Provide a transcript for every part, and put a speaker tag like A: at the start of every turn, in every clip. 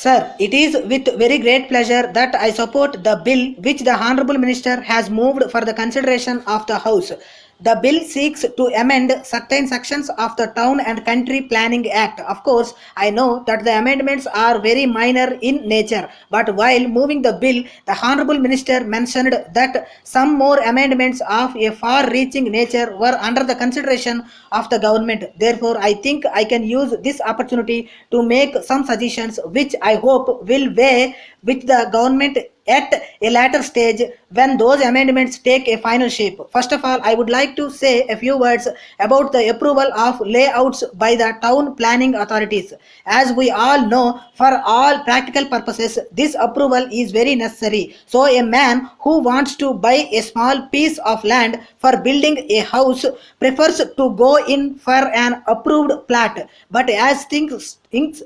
A: Sir, it is with very great pleasure that I support the bill which the Honorable Minister has moved for the consideration of the House. The bill seeks to amend certain sections of the Town and Country Planning Act. Of course, I know that the amendments are very minor in nature, but while moving the bill, the Honorable Minister mentioned that some more amendments of a far reaching nature were under the consideration of the government. Therefore, I think I can use this opportunity to make some suggestions which I hope will weigh with the government at a later stage when those amendments take a final shape. First of all, I would like to say a few words about the approval of layouts by the town planning authorities. As we all know, for all practical purposes, this approval is very necessary. So, a man who wants to buy a small piece of land for building a house prefers to go in for an approved plat. But as things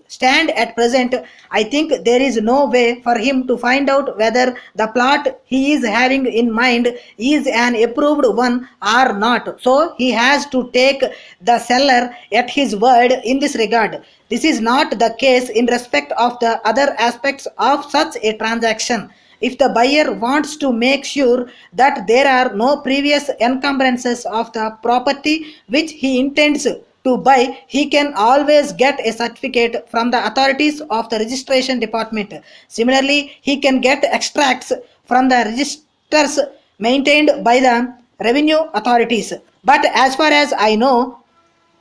A: stand at present, I think there is no way for him to find out whether the plot he is having in mind is an approved one or not. So he has to take the seller at his word in this regard. This is not the case in respect of the other aspects of such a transaction. If the buyer wants to make sure that there are no previous encumbrances of the property which he intends to buy, he can always get a certificate from the authorities of the registration department. Similarly, he can get extracts from the registers maintained by the revenue authorities. But as far as I know,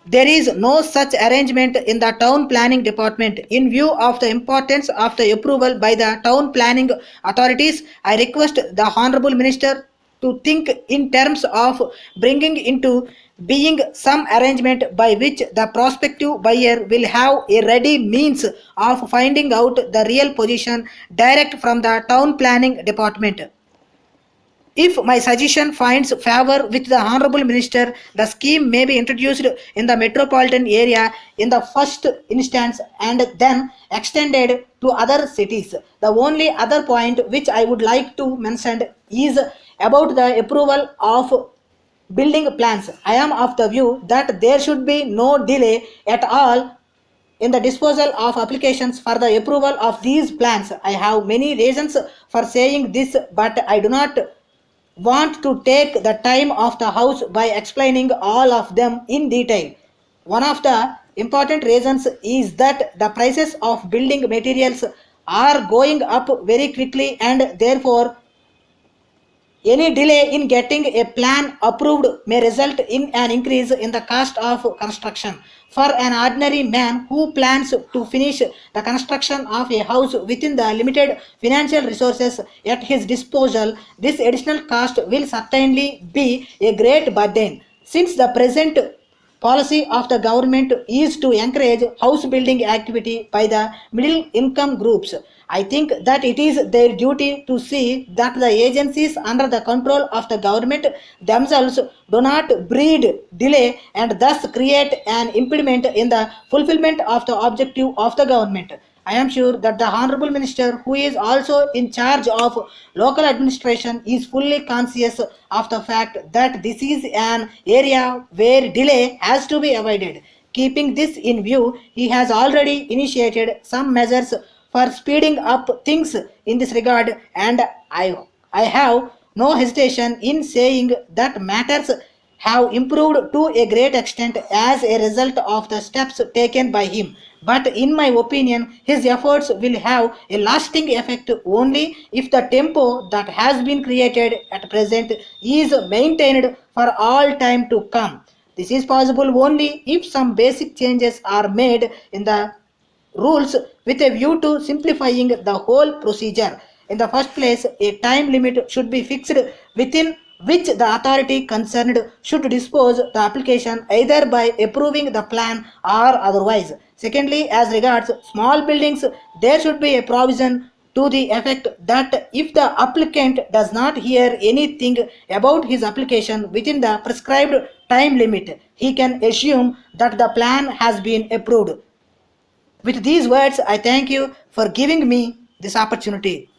A: there is no such arrangement in the town planning department. In view of the importance of the approval by the town planning authorities, I request the Honorable Minister to think in terms of bringing into being some arrangement by which the prospective buyer will have a ready means of finding out the real position direct from the town planning department. If my suggestion finds favor with the Honorable Minister, the scheme may be introduced in the metropolitan area in the first instance and then extended to other cities. The only other point which I would like to mention is about the approval of building plans. I am of the view that there should be no delay at all in the disposal of applications for the approval of these plans. I have many reasons for saying this, but I do not want to take the time of the house by explaining all of them in detail. One of the important reasons is that the prices of building materials are going up very quickly, and therefore any delay in getting a plan approved may result in an increase in the cost of construction. For an ordinary man who plans to finish the construction of a house within the limited financial resources at his disposal, this additional cost will certainly be a great burden. Since the present policy of the government is to encourage house building activity by the middle income groups, I think that it is their duty to see that the agencies under the control of the government themselves do not breed delay and thus create an impediment in the fulfillment of the objective of the government. I am sure that the Honorable Minister, who is also in charge of local administration, is fully conscious of the fact that this is an area where delay has to be avoided. Keeping this in view, he has already initiated some measures for speeding up things in this regard, and I have no hesitation in saying that matters have improved to a great extent as a result of the steps taken by him. But in my opinion, his efforts will have a lasting effect only if the tempo that has been created at present is maintained for all time to come. This is possible only if some basic changes are made in the rules with a view to simplifying the whole procedure. In the first place, a time limit should be fixed within which the authority concerned should dispose the application either by approving the plan or otherwise. Secondly, as regards small buildings, there should be a provision to the effect that if the applicant does not hear anything about his application within the prescribed time limit, he can assume that the plan has been approved. With these words, I thank you for giving me this opportunity.